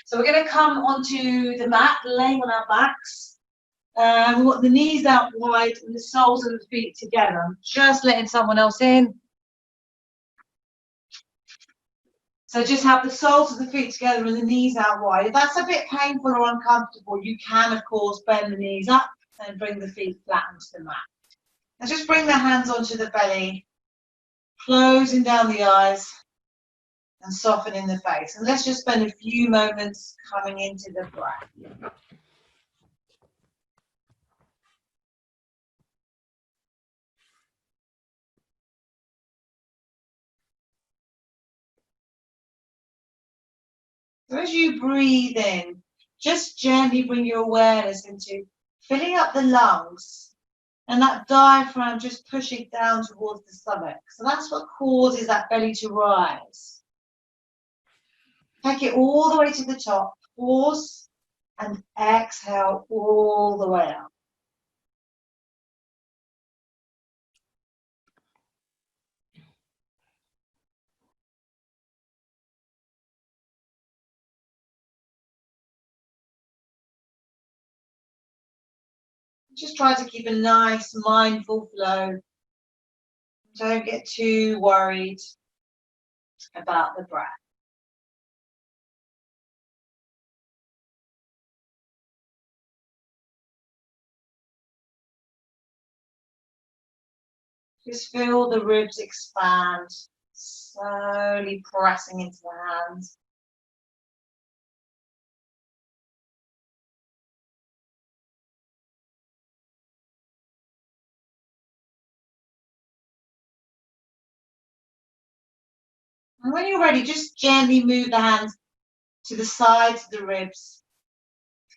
So we're going to come onto the mat, laying on our backs. We want the knees out wide and the soles of the feet together. I'm just letting someone else in. So just have the soles of the feet together and the knees out wide. If that's a bit painful or uncomfortable, you can, of course, bend the knees up and bring the feet flat onto the mat. And just bring the hands onto the belly, closing down the eyes and softening the face. And let's just spend a few moments coming into the breath. So as you breathe in, just gently bring your awareness into filling up the lungs and that diaphragm just pushing down towards the stomach. So that's what causes that belly to rise. Take it all the way to the top, pause and exhale all the way up. Just try to keep a nice mindful flow. Don't get too worried about the breath. Just feel the ribs expand, slowly pressing into the hands. And when you're ready, just gently move the hands to the sides of the ribs.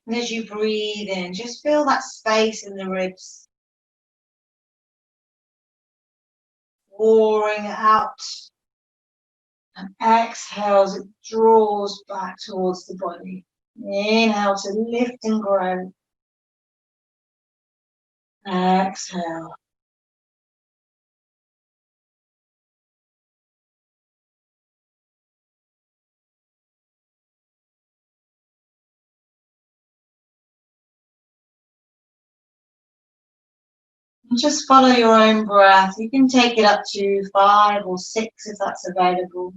And as you breathe in, just feel that space in the ribs. Pouring out. And exhale as it draws back towards the body. Inhale to lift and grow. Exhale. And just follow your own breath. You can take it up to 5 or 6 if that's available.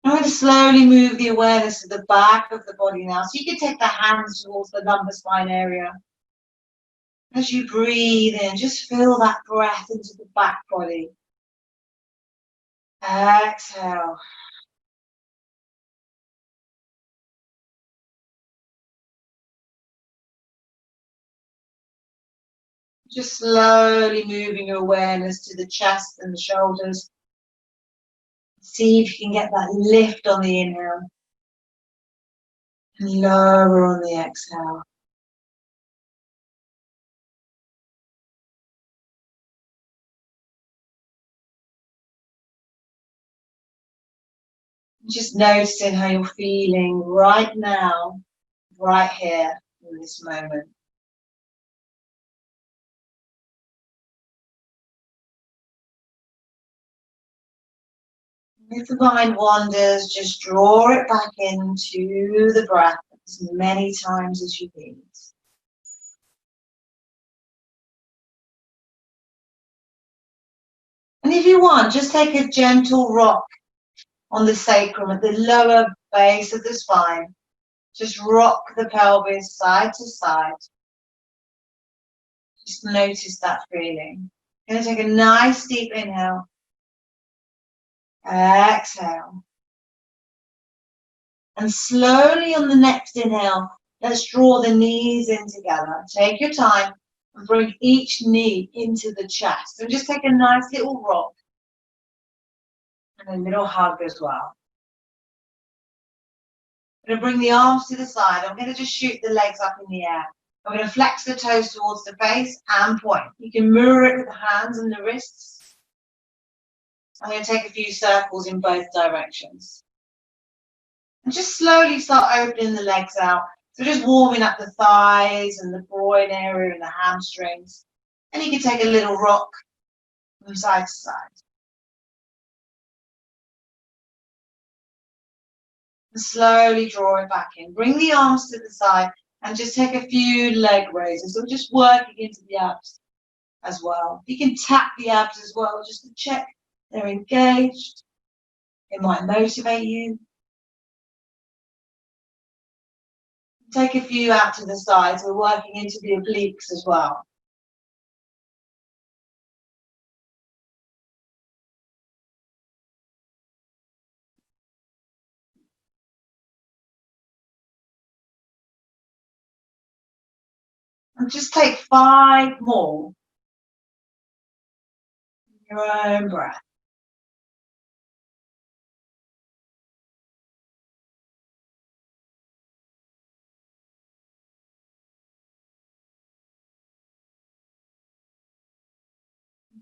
I'm going to slowly move the awareness to the back of the body now. So you can take the hands towards the lumbar spine area. As you breathe in, just feel that breath into the back body. Exhale. Just slowly moving your awareness to the chest and the shoulders. See if you can get that lift on the inhale. And lower on the exhale. Just noticing how you're feeling right now, right here in this moment. If the mind wanders, just draw it back into the breath as many times as you need. And if you want, just take a gentle rock on the sacrum at the lower base of the spine. Just rock the pelvis side to side. Just notice that feeling. You're going to take a nice deep inhale. Exhale. And slowly on the next inhale, let's draw the knees in together. Take your time and bring each knee into the chest. And just take a nice little rock and a little hug as well. I'm going to bring the arms to the side. I'm going to just shoot the legs up in the air. I'm going to flex the toes towards the face and point. You can mirror it with the hands and the wrists. I'm going to take a few circles in both directions. And just slowly start opening the legs out. So just warming up the thighs and the groin area and the hamstrings. And you can take a little rock from side to side. And slowly draw it back in. Bring the arms to the side and just take a few leg raises. So we're just working into the abs as well. You can tap the abs as well just to check they're engaged. It might motivate you. Take a few out to the sides. We're working into the obliques as well. And just take 5 more. Your own breath.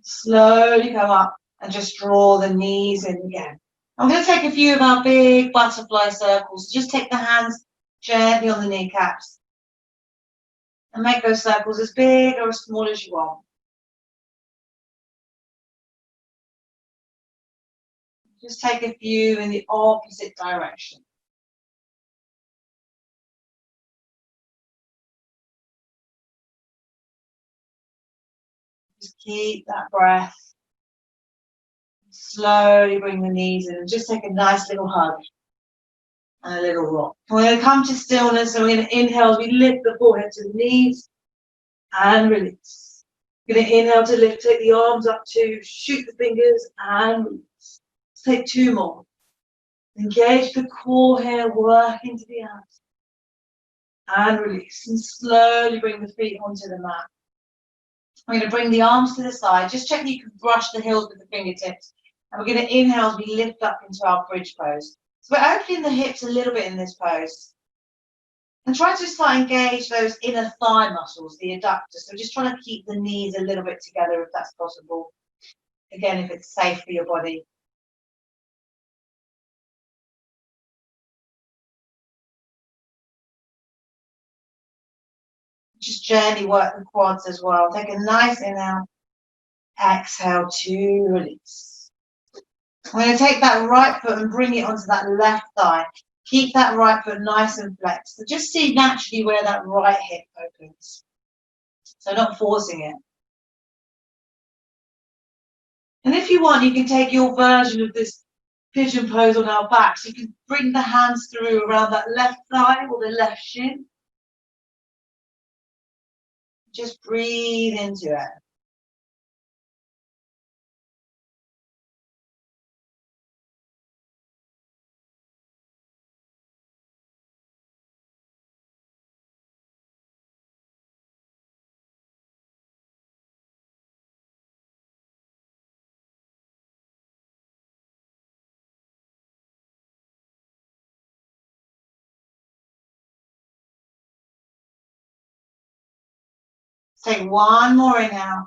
Slowly come up and just draw the knees in again. I'm going to take a few of our big butterfly circles. Just take the hands gently on the kneecaps and make those circles as big or as small as you want. Just take a few in the opposite direction. Just keep that breath. Slowly bring the knees in and just take a nice little hug and a little rock. We're going to come to stillness and we're going to inhale as we lift the forehead to the knees and release. We're going to inhale to lift, take the arms up to shoot the fingers and release. Let's take 2 more. Engage the core here, work into the abs and release. And slowly bring the feet onto the mat. We're going to bring the arms to the side. Just check you can brush the heels with the fingertips. And we're going to inhale as we lift up into our bridge pose. So we're opening the hips a little bit in this pose. And try to start engage those inner thigh muscles, the adductors. So just trying to keep the knees a little bit together if that's possible. Again, if it's safe for your body. Just gently work the quads as well. Take a nice inhale. Exhale to release. I'm going to take that right foot and bring it onto that left thigh. Keep that right foot nice and flexed. So just see naturally where that right hip opens. So not forcing it. And if you want, you can take your version of this pigeon pose on our back. So you can bring the hands through around that left thigh or the left shin. Just breathe into it. Take 1 more inhale.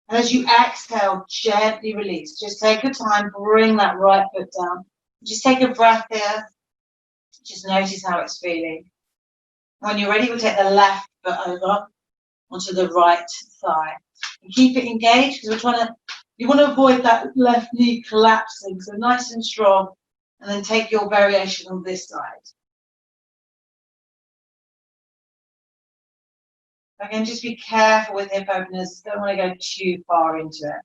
And as you exhale, gently release. Just take your time, bring that right foot down. Just take a breath here. Just notice how it's feeling. When you're ready, we'll take the left foot over onto the right thigh. And keep it engaged because you want to avoid that left knee collapsing. So nice and strong. And then take your variation on this side. Again, just be careful with hip openers. Don't want to go too far into it.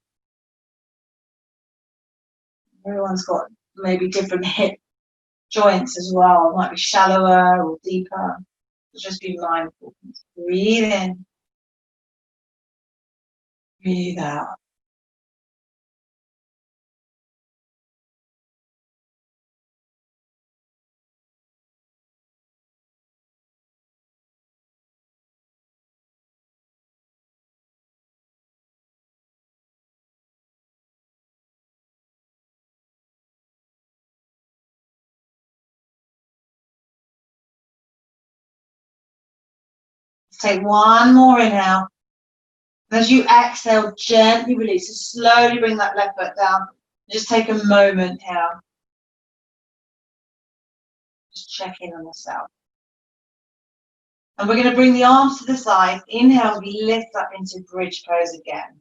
Everyone's got maybe different hip joints as well. It might be shallower or deeper. So just be mindful. Breathe in. Breathe out. Take 1 more inhale. And as you exhale, gently release. So slowly bring that left foot down. Just take a moment here. Just check in on yourself. And we're going to bring the arms to the side. Inhale, we lift up into bridge pose again.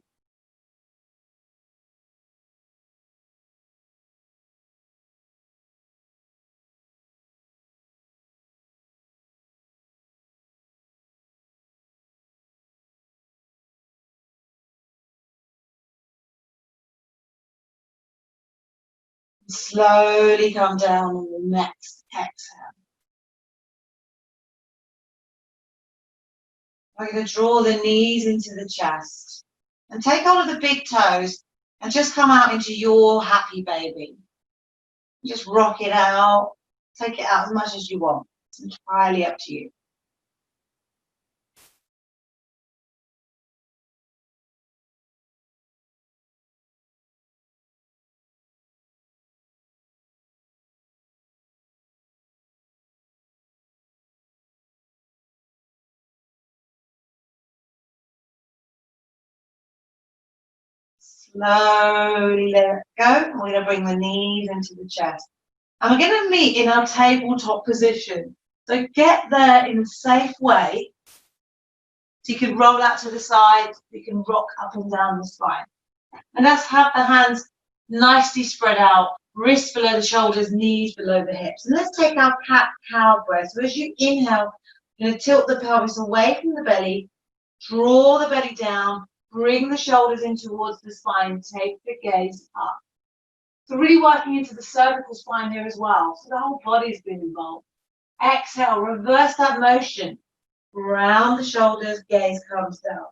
Slowly come down on the next exhale. We're going to draw the knees into the chest and take hold of the big toes and just come out into your happy baby. Just rock it out. Take it out as much as you want. It's entirely up to you. Slowly let it go. And we're going to bring the knees into the chest. And we're going to meet in our tabletop position. So get there in a safe way. So you can roll out to the side. You can rock up and down the spine. And that's have the hands nicely spread out. Wrists below the shoulders, knees below the hips. And let's take our cat-cow breath. So as you inhale, you're going to tilt the pelvis away from the belly. Draw the belly down. Bring the shoulders in towards the spine. Take the gaze up. So really working into the cervical spine here as well. So the whole body's been involved. Exhale, reverse that motion. Round the shoulders, gaze comes down.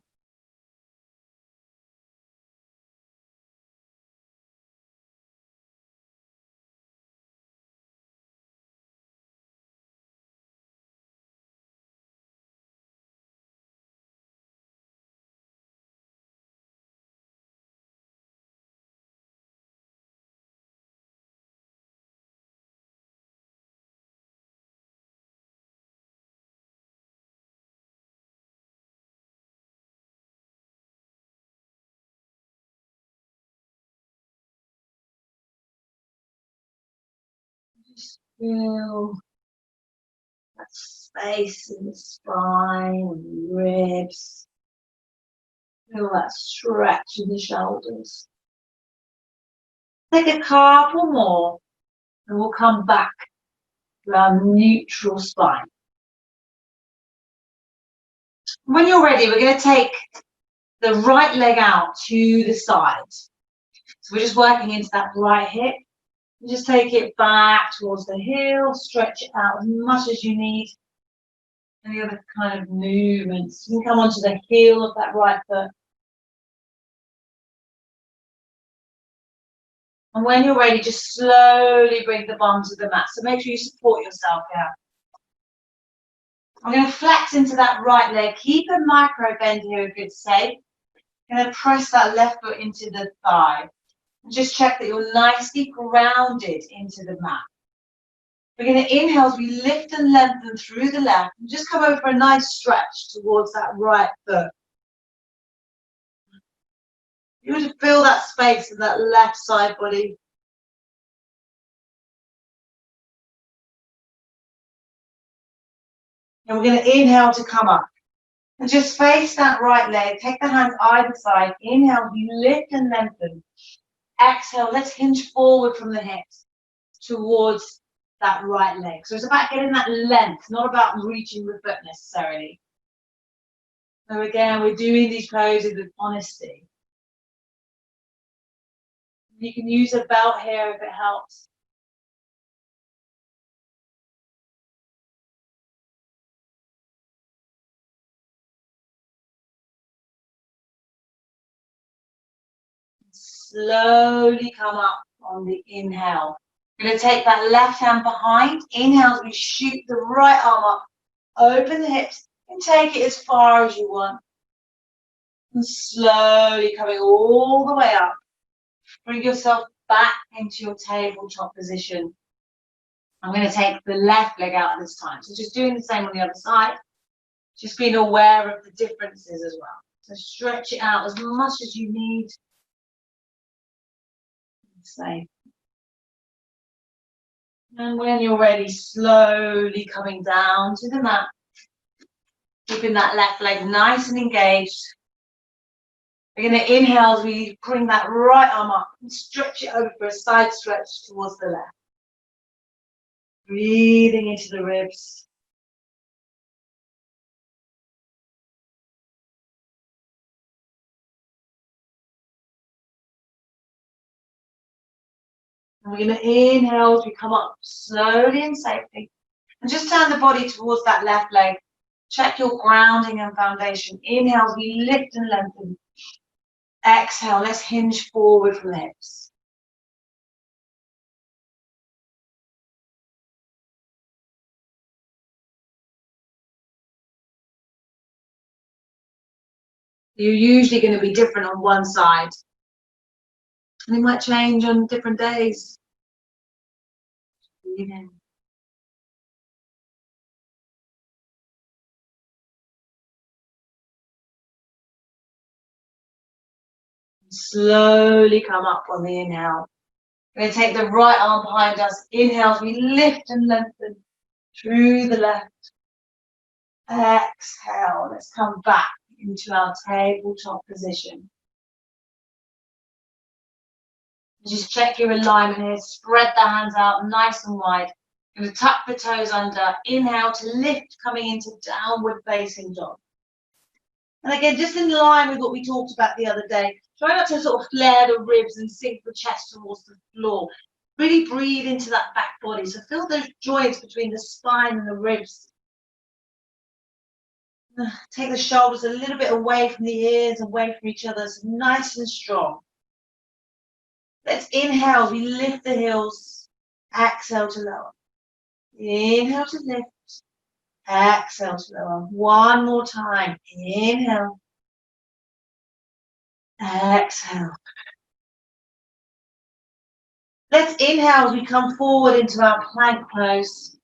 Just feel that space in the spine and the ribs. Feel that stretch in the shoulders. Take a couple more and we'll come back to our neutral spine. When you're ready, we're going to take the right leg out to the side. So we're just working into that right hip. And just take it back towards the heel, stretch it out as much as you need. Any other kind of movements. You can come onto the heel of that right foot. And when you're ready, just slowly bring the bum to the mat. So make sure you support yourself here. I'm going to flex into that right leg. Keep a micro bend here if it's safe. I'm going to press that left foot into the thigh. And just check that you're nicely grounded into the mat. We're going to inhale as we lift and lengthen through the left. And just come over for a nice stretch towards that right foot. You want to feel that space in that left side body. And we're going to inhale to come up. And just face that right leg. Take the hands either side. Inhale, we lift and lengthen. Exhale, let's hinge forward from the hips towards that right leg. So it's about getting that length, not about reaching the foot necessarily. So again, we're doing these poses with honesty. You can use a belt here if it helps. Slowly come up on the inhale. We're going to take that left hand behind. Inhale as we shoot the right arm up. Open the hips and take it as far as you want. And slowly coming all the way up. Bring yourself back into your tabletop position. I'm going to take the left leg out this time. So just doing the same on the other side. Just being aware of the differences as well. So stretch it out as much as you need. Safe. And when you're ready, slowly coming down to the mat. Keeping that left leg nice and engaged. We're going to inhale as we bring that right arm up and stretch it over for a side stretch towards the left. Breathing into the ribs. And we're going to inhale as we come up slowly and safely. And just turn the body towards that left leg. Check your grounding and foundation. Inhale as we lift and lengthen. Exhale, let's hinge forward from the hips. You're usually going to be different on one side. And it might change on different days. Breathe in. Slowly come up on the inhale. We're going to take the right arm behind us. Inhale as we lift and lengthen through the left. Exhale. Let's come back into our tabletop position. Just check your alignment here. Spread the hands out nice and wide. Going to tuck the toes under. Inhale to lift, coming into downward facing dog. And again, just in line with what we talked about the other day, try not to sort of flare the ribs and sink the chest towards the floor. Really breathe into that back body. So feel those joints between the spine and the ribs. Take the shoulders a little bit away from the ears, away from each other, so nice and strong. Let's inhale, we lift the heels. Exhale to lower. Inhale to lift. Exhale to lower. One more time. Inhale. Exhale. Let's inhale as we come forward into our plank pose.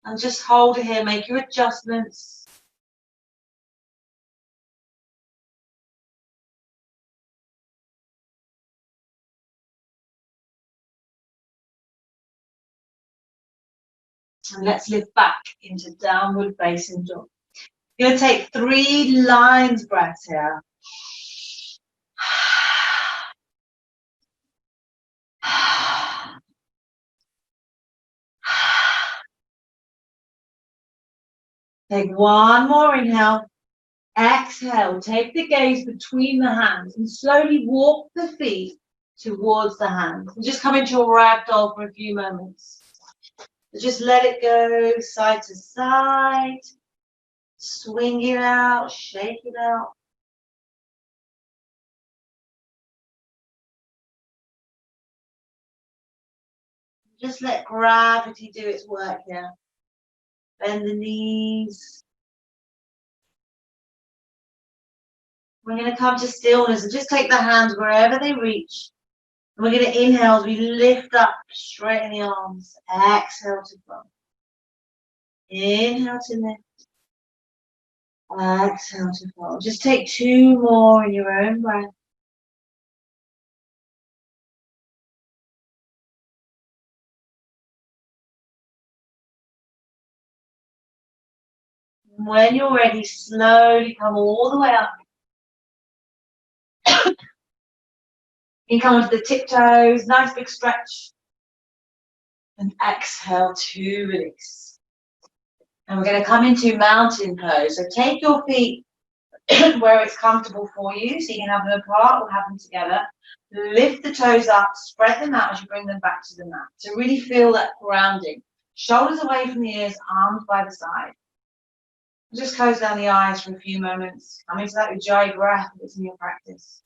And just hold it here. Make your adjustments. And let's lift back into downward facing dog. You're going to take 3 lines breaths here. Take one more inhale. Exhale. Take the gaze between the hands and slowly walk the feet towards the hands. And just come into a ragdoll for a few moments. Just let it go side to side. Swing it out, shake it out. Just let gravity do its work here. Bend the knees. We're going to come to stillness and just take the hands wherever they reach. And we're going to inhale as we lift up, straighten the arms. Exhale to fold. Inhale to lift. Exhale to fold. Just take 2 more in your own breath. And when you're ready, slowly come all the way up. You come onto the tiptoes, nice big stretch. And exhale to release. And we're going to come into mountain pose. So take your feet where it's comfortable for you. So you can have them apart or have them together. Lift the toes up, spread them out as you bring them back to the mat. So really feel that grounding. Shoulders away from the ears, arms by the side. Just close down the eyes for a few moments. Come into that Ujjayi breath if it's in your practice.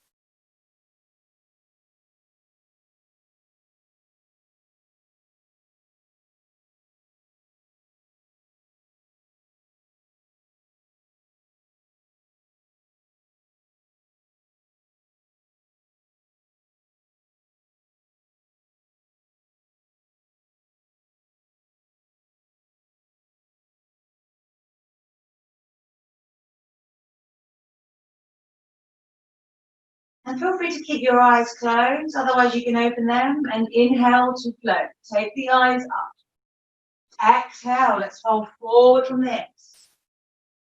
And feel free to keep your eyes closed, otherwise you can open them and inhale to float. Take the eyes up. Exhale, let's fold forward from the hips.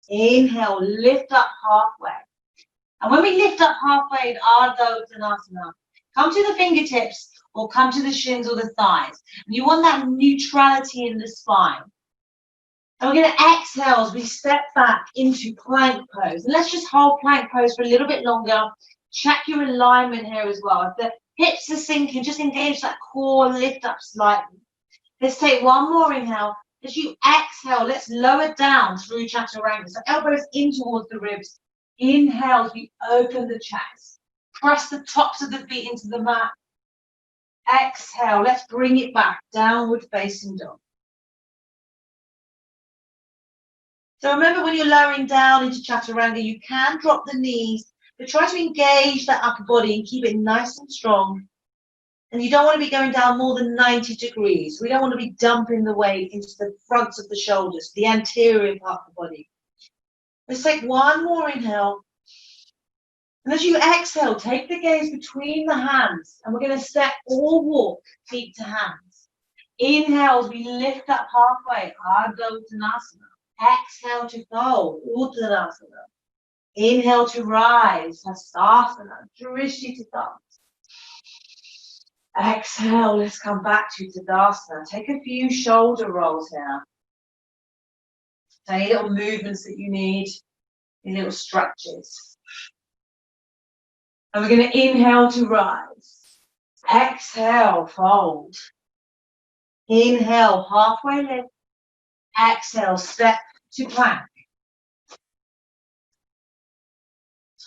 Inhale, lift up halfway. And when we lift up halfway in Ardha Uttanasana, come to the fingertips or come to the shins or the thighs. And you want that neutrality in the spine. And we're going to exhale as we step back into plank pose. And let's just hold plank pose for a little bit longer. Check your alignment here as well. If the Hips are sinking, just engage that core, lift up slightly. Let's take one more inhale. As you exhale, let's lower down through chaturanga. So elbows in towards the ribs. Inhale as we open the chest. Press the tops of the feet into the mat. Exhale, let's bring it back, downward facing dog. So remember, when you're lowering down into chaturanga, you can drop the knees, but try to engage that upper body and keep it nice and strong. And you don't want to be going down more than 90 degrees. We don't want to be dumping the weight into the fronts of the shoulders, the anterior part of the body. Let's take one more inhale. And as you exhale, take the gaze between the hands, and we're going to step or walk feet to hands. Inhale as we lift up halfway, Ardha Uttanasana. Exhale to fold, Uttanasana. Inhale to rise, Hastasana, Drishti-Tadasana. Exhale, let's come back to Tadasana. Take a few shoulder rolls now. Any little movements that you need, any little stretches. And we're going to inhale to rise. Exhale, fold. Inhale, halfway lift. Exhale, step to plank.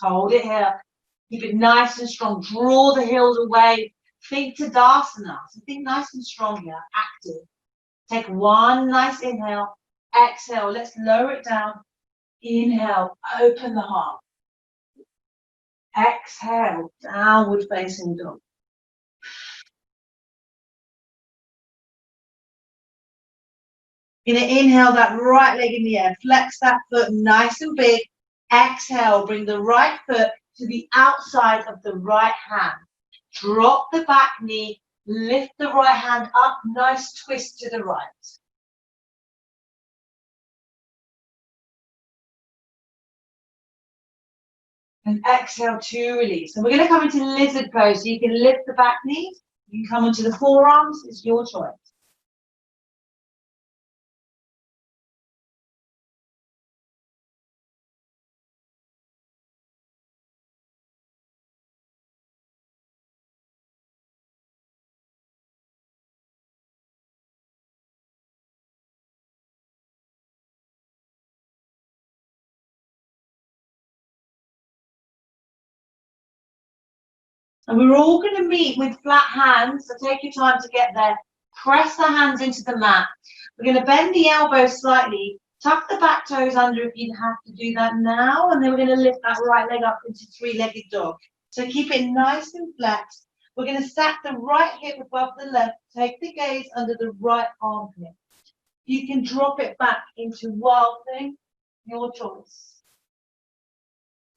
Hold it here. Keep it nice and strong. Draw the heels away. Think Tadasana. So think nice and strong here, active. Take one nice inhale. Exhale, let's lower it down. Inhale, open the heart. Exhale, downward facing dog. You're going to inhale that right leg in the air. Flex that foot nice and big. Exhale, bring the right foot to the outside of the right hand. Drop the back knee. Lift the right hand up. Nice twist to the right. And exhale to release. And we're going to come into lizard pose. So you can lift the back knee. You can come onto the forearms. It's your choice. And we're all going to meet with flat hands. So take your time to get there. Press the hands into the mat. We're going to bend the elbows slightly. Tuck the back toes under if you have to do that now. And then we're going to lift that right leg up into three-legged dog. So keep it nice and flexed. We're going to stack the right hip above the left. Take the gaze under the right armpit. You can drop it back into wild thing. Your choice.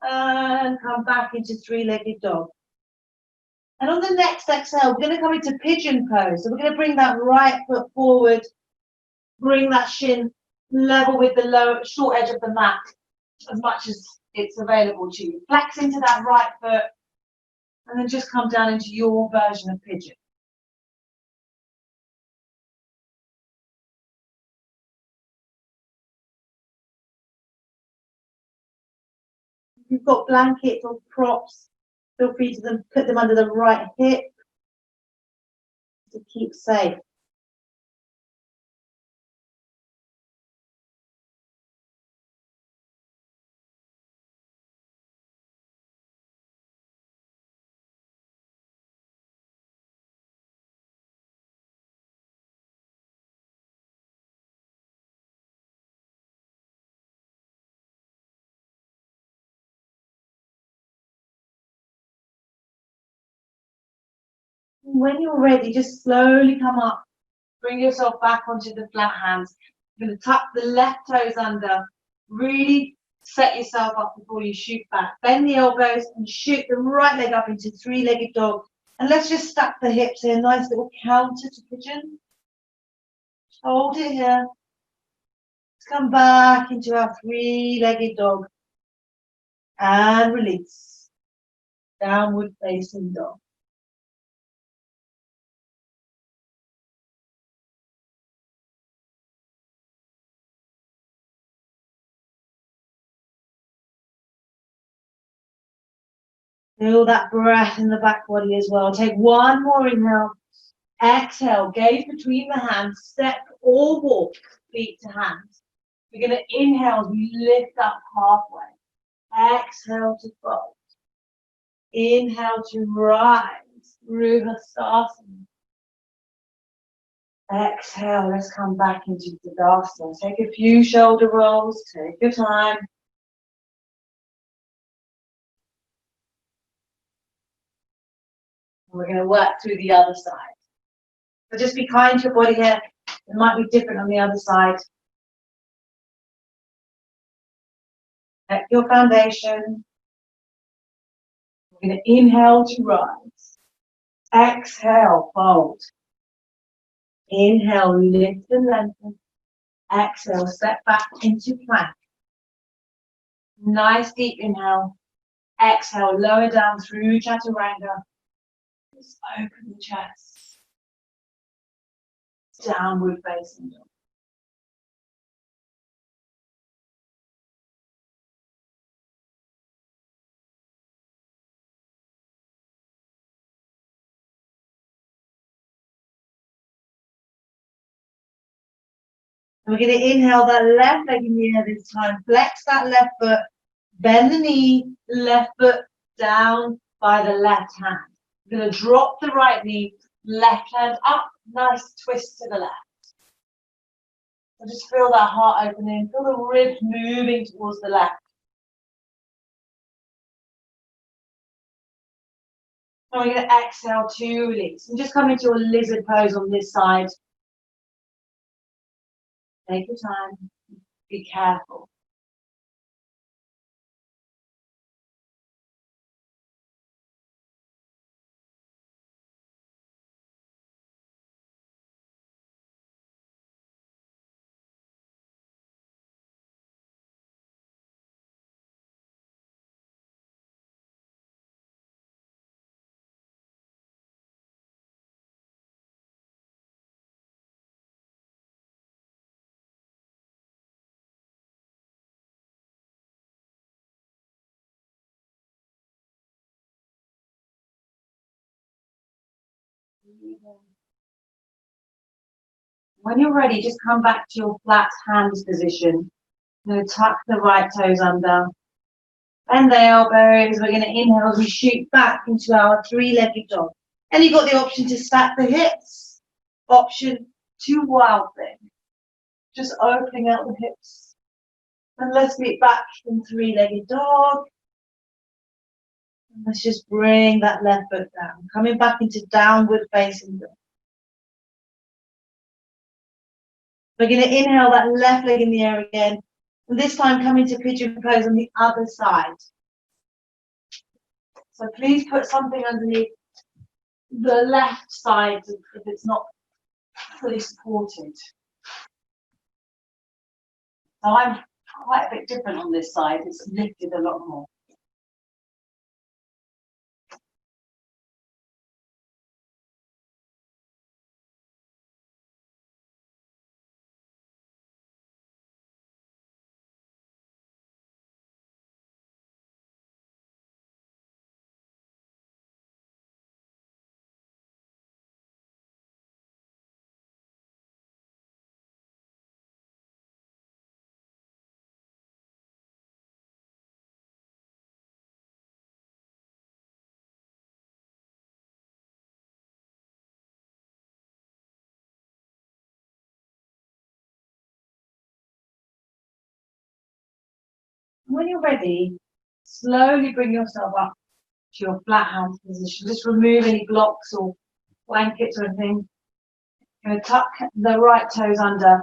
And come back into three-legged dog. And on the next exhale, we're going to come into pigeon pose. So we're going to bring that right foot forward, bring that shin level with the lower short edge of the mat as much as it's available to you. Flex into that right foot, and then just come down into your version of pigeon. If you've got blankets or props, feel free to put them under the right hip to keep safe. When you're ready, just slowly come up. Bring yourself back onto the flat hands. You're going to tuck the left toes under. Really set yourself up before you shoot back. Bend the elbows and shoot the right leg up into three-legged dog. And let's just stack the hips here. Nice little counter to pigeon. Hold it here. Let's come back into our three-legged dog. And release. Downward facing dog. Feel that breath in the back body as well. Take one more inhale. Exhale, gaze between the hands, step or walk, feet to hands. We're going to inhale as we lift up halfway. Exhale to fold. Inhale to rise, Ruhasasana. Exhale, let's come back into Tadasana. Take a few shoulder rolls, take your time. We're going to work through the other side. So just be kind to your body here. It might be different on the other side. Check your foundation. We're going to inhale to rise. Exhale, fold. Inhale, lift and lengthen. Exhale, step back into plank. Nice deep inhale. Exhale, lower down through Chaturanga. Just open the chest. Downward facing dog. We're going to inhale that left leg in the air this time. Flex that left foot. Bend the knee. Left foot down by the left hand. We're going to drop the right knee. Left hand up. Nice twist to the left. So just feel that heart opening. Feel the ribs moving towards the left. And we're going to exhale to release. And just come into a lizard pose on this side. Take your time. Be careful. When you're ready, just come back to your flat hands position. We're going to tuck the right toes under. Bend the elbows. We're going to inhale as we shoot back into our three-legged dog. And you've got the option to stack the hips. Option 2, wild thing. Just opening out the hips. And let's meet back in three-legged dog. And let's just bring that left foot down. Coming back into downward facing dog. We're going to inhale that left leg in the air again. And this time come into pigeon pose on the other side. So please put something underneath the left side if it's not fully supported. So I'm quite a bit different on this side. It's lifted a lot more. When you're ready, slowly bring yourself up to your flat hands position. Just remove any blocks or blankets or anything. You're going to tuck the right toes under,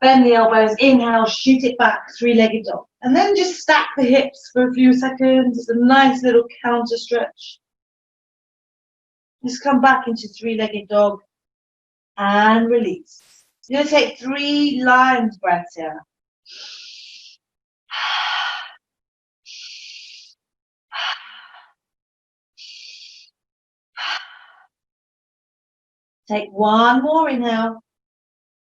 bend the elbows, inhale, shoot it back, three-legged dog. And then just stack the hips for a few seconds. It's a nice little counter stretch. Just come back into three-legged dog and release. You're going to take 3 lion's breaths here. Take one more inhale.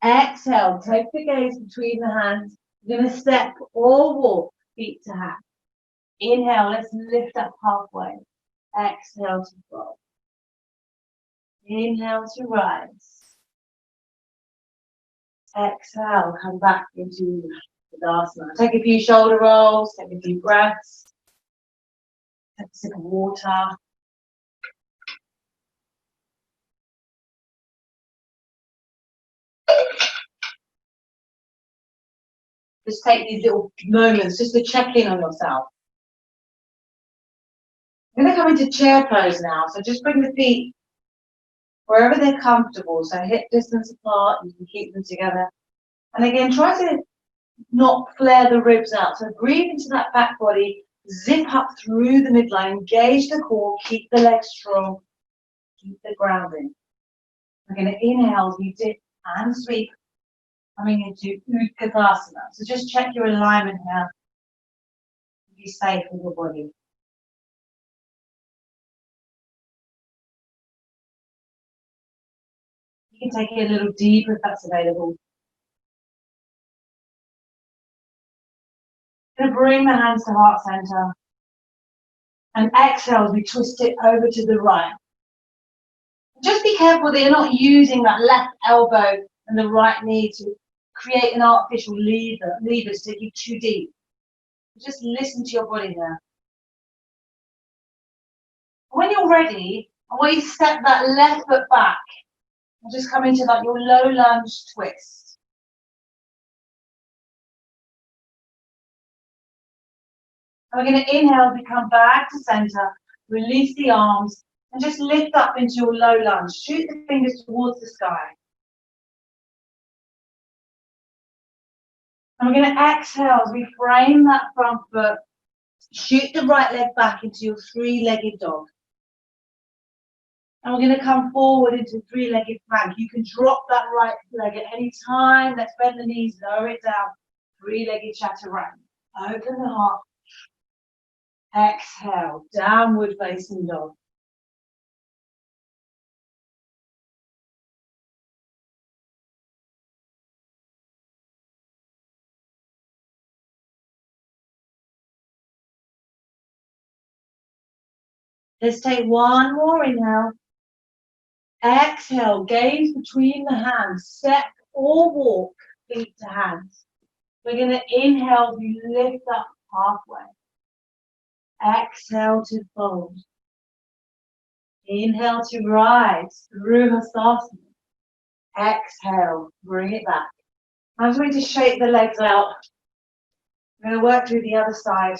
Exhale, take the gaze between the hands. You're going to step or walk feet to hand. Inhale, let's lift up halfway. Exhale to fold. Inhale to rise. Exhale, come back into Tadasana. Take a few shoulder rolls, take a few breaths. Take a sip of water. Just take these little moments just to check in on yourself. I'm going to come into chair pose now, so just bring the feet wherever they're comfortable, so hip distance apart, you can keep them together. And again, try to not flare the ribs out, so breathe into that back body, zip up through the midline, engage the core, keep the legs strong, keep the grounding. We're going to inhale as we dip and sweep, coming into Utkatasana. So just check your alignment here, be safe with your body. You can take it a little deeper if that's available. Going to bring the hands to heart center. And exhale as we twist it over to the right. Just be careful that you're not using that left elbow and the right knee to create an artificial lever to take you too deep. Just listen to your body there. When you're ready, I want you to step that left foot back and just come into like your low lunge twist. And we're going to inhale as we come back to center, release the arms, and just lift up into your low lunge. Shoot the fingers towards the sky. And we're going to exhale as we frame that front foot. Shoot the right leg back into your three-legged dog. And we're going to come forward into three-legged plank. You can drop that right leg at any time. Let's bend the knees, lower it down. Three-legged chaturanga. Open the heart. Exhale, downward facing dog. Let's take one more inhale. Exhale, gaze between the hands. Step or walk, feet to hands. We're going to inhale, we lift up halfway. Exhale to fold. Inhale to rise through Hastasana. Exhale, bring it back. I'm just going to shake the legs out. I'm going to work through the other side.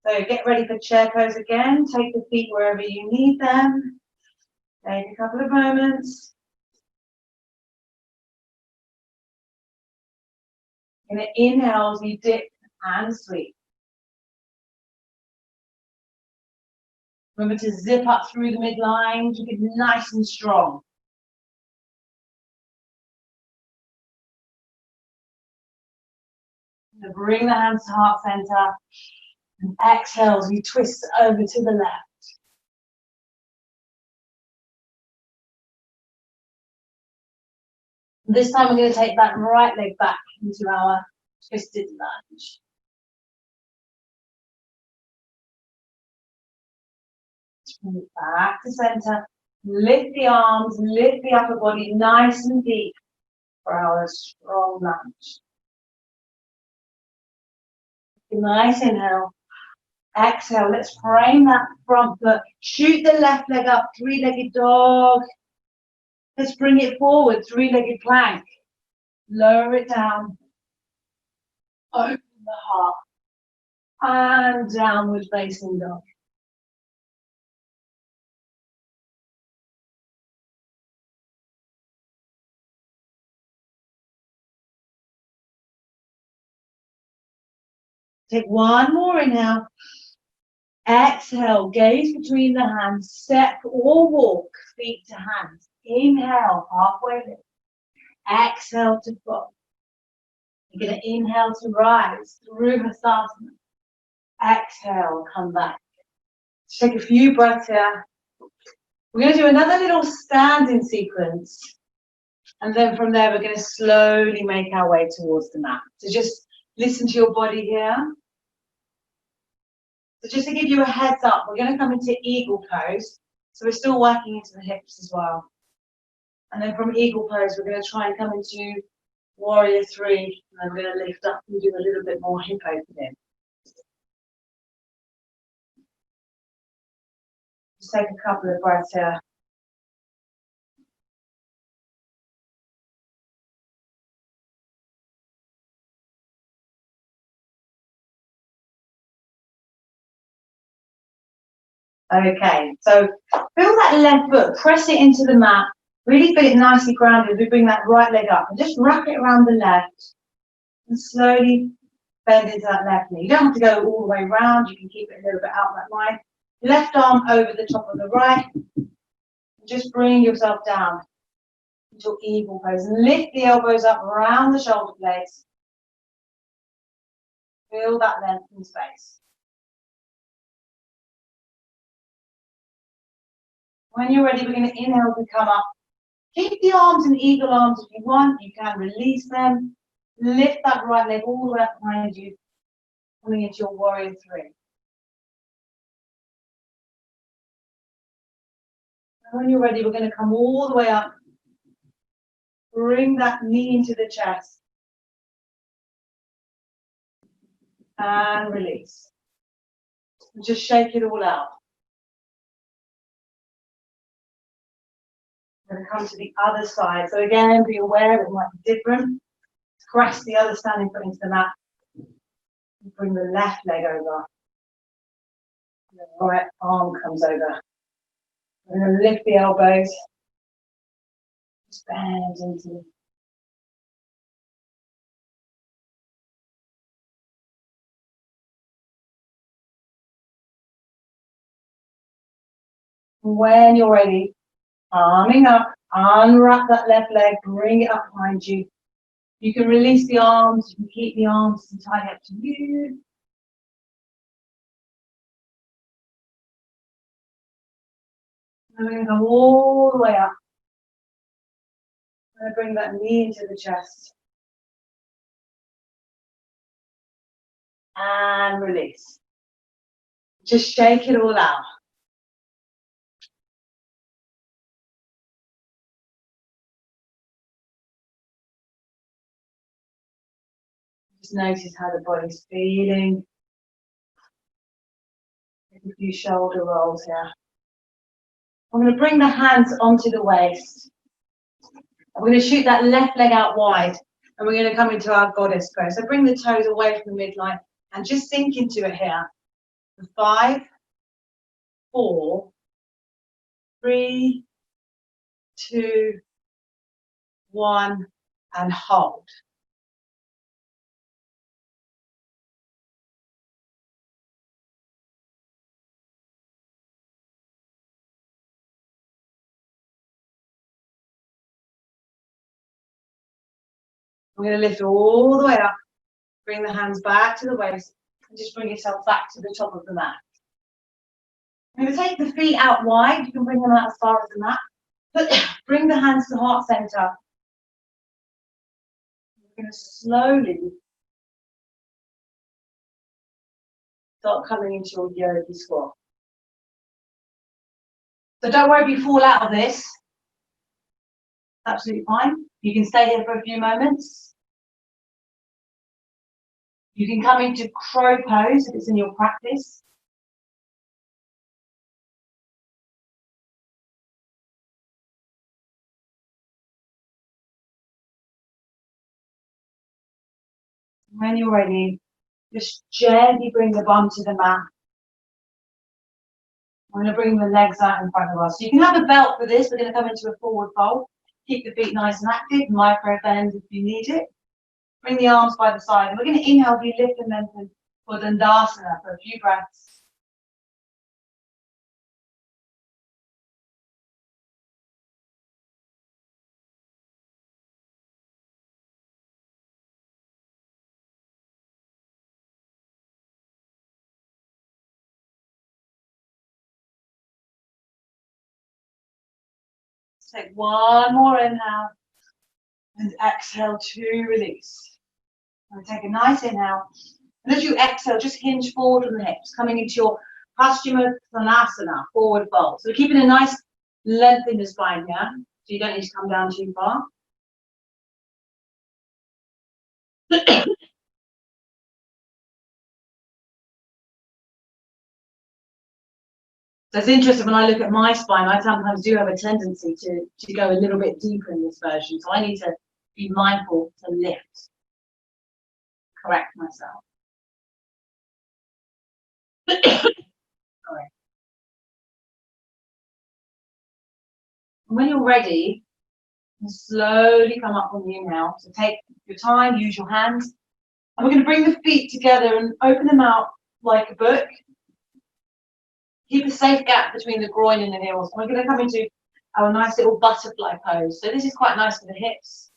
So get ready for chair pose again. Take the feet wherever you need them. Take a couple of moments. I'm going to inhale as we dip and sweep. Remember to zip up through the midline, keep it nice and strong. So bring the hands to heart center. And exhale as we twist over to the left. This time we're going to take that right leg back into our twisted lunge. Bring it back to center. Lift the arms, lift the upper body nice and deep for our strong lunge. Nice inhale. Exhale, let's frame that front foot. Shoot the left leg up, three-legged dog. Let's bring it forward, three-legged plank. Lower it down. Open the heart. And downward facing dog. Take one more inhale. Exhale, gaze between the hands, step or walk, feet to hands. Inhale, halfway lift. Exhale to fold. You're going to inhale to rise through Hastasana. Exhale, come back. Take a few breaths here. We're going to do another little standing sequence. And then from there, we're going to slowly make our way towards the mat. So just listen to your body here. So just to give you a heads up, we're going to come into eagle pose. So we're still working into the hips as well. And then from eagle pose, we're going to try and come into warrior three. And we're going to lift up and do a little bit more hip opening. Just take a couple of breaths here. Okay, so feel that left foot, press it into the mat, really feel it nicely grounded. We bring that right leg up and just wrap it around the left and slowly bend into that left knee. You don't have to go all the way around, you can keep it a little bit out that line. Left arm over the top of the right, and just bring yourself down into eagle pose and lift the elbows up around the shoulder blades. Feel that length in space. When you're ready, we're going to inhale to come up. Keep the arms in eagle arms if you want. You can release them. Lift that right leg all the way up behind you, coming into your warrior three. And when you're ready, we're going to come all the way up. Bring that knee into the chest. And release. And just shake it all out. We're going to come to the other side. So again, be aware it might be different. Press the other standing foot into the mat. And bring the left leg over. And the right arm comes over. We're going to lift the elbows. Just bend into. When you're ready, arming up, unwrap that left leg, bring it up behind you. You can release the arms, you can keep the arms entirely up to you. And we're going to come all the way up. I'm going to bring that knee into the chest. And release. Just shake it all out. Just notice how the body's feeling. Take a few shoulder rolls here. I'm going to bring the hands onto the waist. I'm going to shoot that left leg out wide. And we're going to come into our goddess pose. So bring the toes away from the midline and just sink into it here. 5, 4, 3, 2, 1, and hold. We're going to lift all the way up, bring the hands back to the waist, and just bring yourself back to the top of the mat. I'm going to take the feet out wide. You can bring them out as far as the mat. But bring the hands to heart center. We're going to slowly start coming into your yogi squat. So don't worry if you fall out of this. Absolutely fine. You can stay here for a few moments. You can come into crow pose if it's in your practice. When you're ready, just gently bring the bum to the mat. We're going to bring the legs out in front of us. So you can have a belt for this. We're going to come into a forward fold. Keep the feet nice and active. Micro bend if you need it. Bring the arms by the side. And we're going to inhale, you lift and lengthen for Dandasana for a few breaths. Take one more inhale and exhale to release. And take a nice inhale And as you exhale, just hinge forward from the hips, coming into your Paschimottanasana, forward fold. So we're keeping a nice length in the spine here, so you don't need to come down too far. So it's interesting, when I look at my spine, I sometimes do have a tendency to go a little bit deeper in this version. So I need to be mindful to lift, correct myself. Sorry. And when you're ready, you slowly come up on the inhale. So take your time, use your hands. And we're going to bring the feet together and open them out like a book. Keep a safe gap between the groin and the heels. We're going to come into our nice little butterfly pose. So this is quite nice for the hips.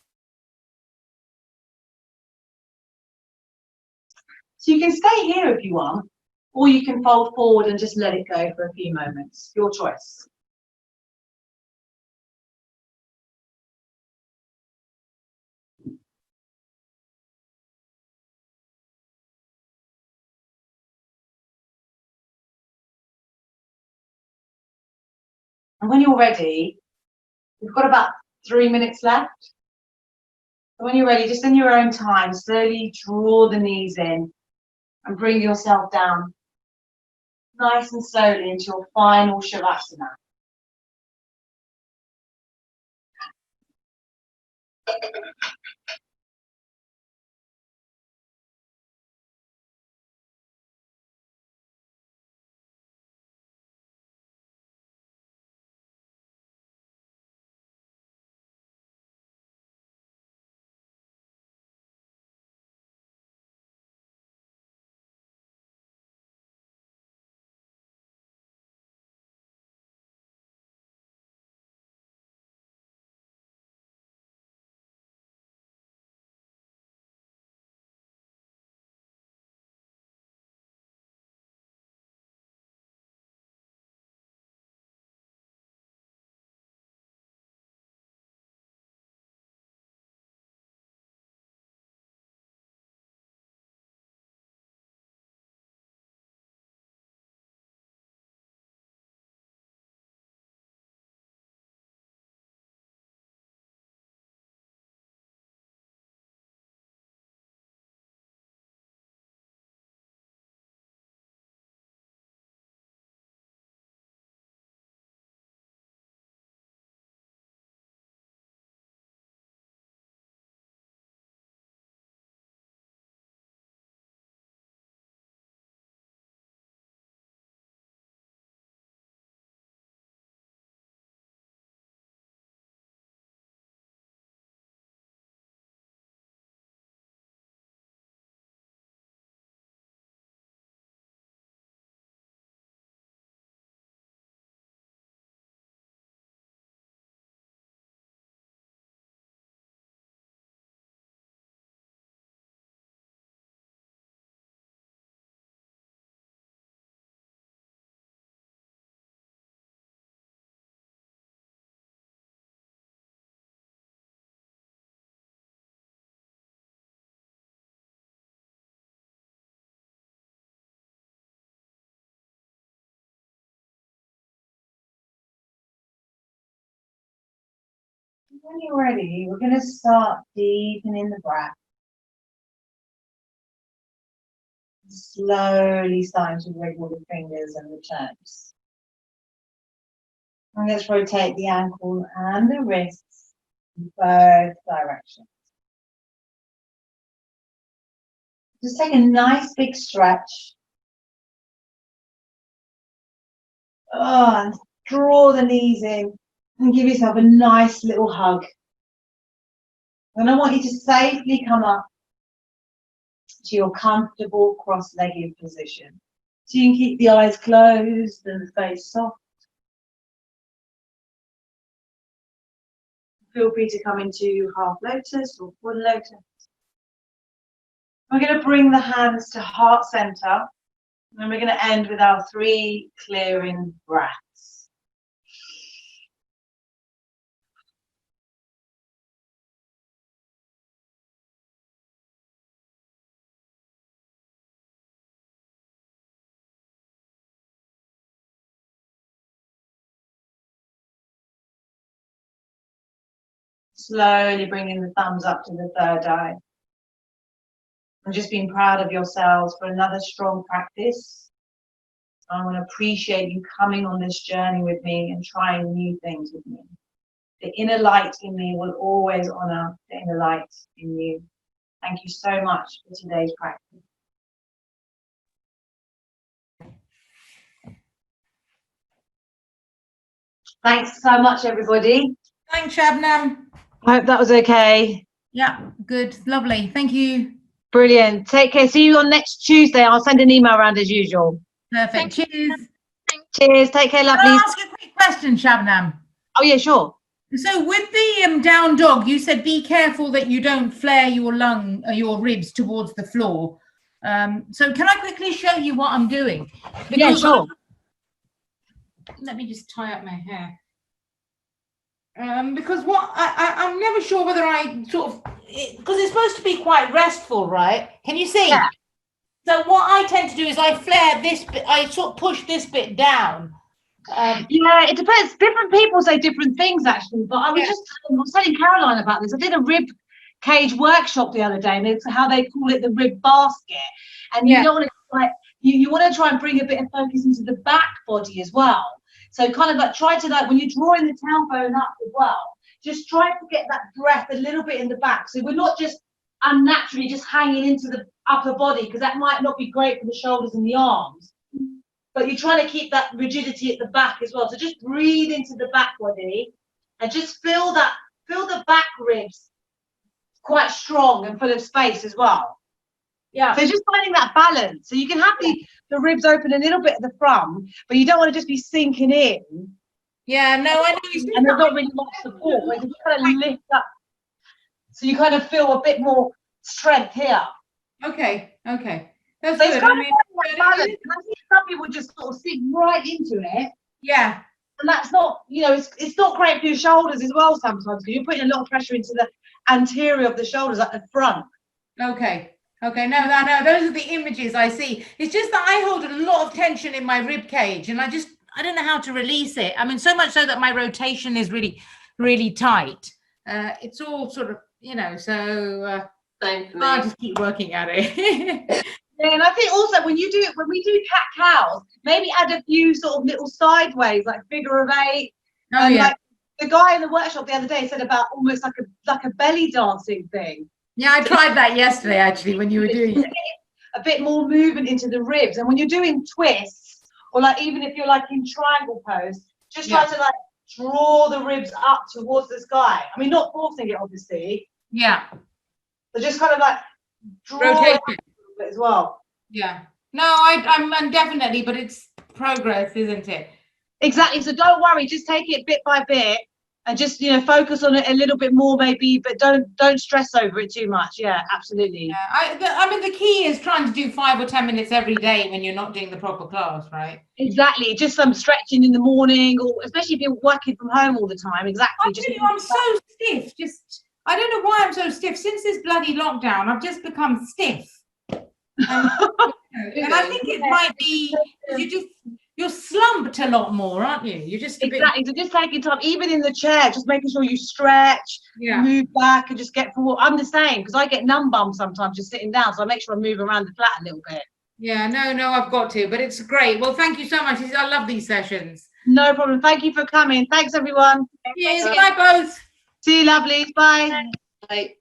So you can stay here if you want, or you can fold forward and just let it go for a few moments. Your choice. And when you're ready, we've got about 3 minutes left. So when you're ready, just in your own time, slowly draw the knees in and bring yourself down nice and slowly into your final Shavasana. When you're ready, we're going to start deepening the breath. Slowly starting to wriggle the fingers and the toes. And let's rotate the ankle and the wrists in both directions. Just take a nice big stretch. And draw the knees in and give yourself a nice little hug. And I want you to safely come up to your comfortable cross-legged position. So you can keep the eyes closed and the face soft. Feel free to come into half lotus or full lotus. We're going to bring the hands to heart center, and we're going to end with our 3 clearing breaths. Slowly bringing the thumbs up to the third eye. And just being proud of yourselves for another strong practice. I want to appreciate you coming on this journey with me and trying new things with me. The inner light in me will always honor the inner light in you. Thank you so much for today's practice. Thanks so much, everybody. Thanks, Shabnam. I hope that was okay. Yeah, good. Lovely. Thank you. Brilliant. Take care. See you on next Tuesday. I'll send an email around as usual. Perfect. Cheers. Cheers. Take care, lovely. Can I ask you a quick question, Shabnam? Oh, yeah, sure. So with the down dog, you said be careful that you don't flare your ribs towards the floor. So can I quickly show you what I'm doing? Because yeah, sure. Let me just tie up my hair. Because what I'm never sure whether I sort of, because it's supposed to be quite restful, right? Can you see? Yeah. So what I tend to do is I flare this bit, I sort of push this bit down. Yeah, it depends. Different people say different things, actually. But I was telling Caroline about this. I did a rib cage workshop the other day, and it's how they call it the rib basket. And you don't want to you want to try and bring a bit of focus into the back body as well. So kind of like try to when you're drawing the tailbone up as well, just try to get that breath a little bit in the back. So we're not just unnaturally just hanging into the upper body, because that might not be great for the shoulders and the arms. But you're trying to keep that rigidity at the back as well. So just breathe into the back body and just feel the back ribs quite strong and full of space as well. Yeah. So just finding that balance. So you can have the ribs open a little bit at the front, but you don't want to just be sinking in. Yeah, no, I know. And there's not really much support. Where you just kind of lift up. So you kind of feel a bit more strength here. Okay. That's so good. It's kind of balance. I think some people just sort of sink right into it. Yeah. And that's not, it's not great for your shoulders as well sometimes, because you're putting a lot of pressure into the anterior of the shoulders at the front. Okay. No, those are the images I see. It's just that I hold a lot of tension in my rib cage, and I don't know how to release it. I mean, so much so that my rotation is really, really tight. It's all sort of, so Same for me. I'll just keep working at it. Yeah, and I think also when we do cat-cows, maybe add a few sort of little sideways, like figure of 8. Oh, yeah. Like the guy in the workshop the other day said about almost like a belly dancing thing. Yeah, I tried that yesterday, actually, when you were doing it. A bit more movement into the ribs. And when you're doing twists, or like even if you're like in triangle pose, just try to like draw the ribs up towards the sky. I mean, not forcing it, obviously. Yeah. So just kind of like draw rotate it up a little bit as well. Yeah. No, I'm definitely, but it's progress, isn't it? Exactly. So don't worry, just take it bit by bit and just focus on it a little bit more maybe, but don't stress over it too much. Yeah, absolutely. Yeah, I mean the key is trying to do 5 or 10 minutes every day when you're not doing the proper class, right? Exactly. Just some stretching in the morning, or especially if you're working from home all the time. Exactly. I'm so stiff. I don't know why I'm so stiff. Since this bloody lockdown, I've just become stiff. And I think it might be you're slumped a lot more, aren't you? You're just exactly. So just taking time, even in the chair, just making sure you stretch, move back, and just get forward. I'm the same, because I get numb bum sometimes just sitting down, so I make sure I move around the flat a little bit. Yeah, no, I've got to, but it's great. Well, thank you so much. I love these sessions. No problem. Thank you for coming. Thanks, everyone. Cheers. Bye, both. See you, lovelies. Bye. Bye.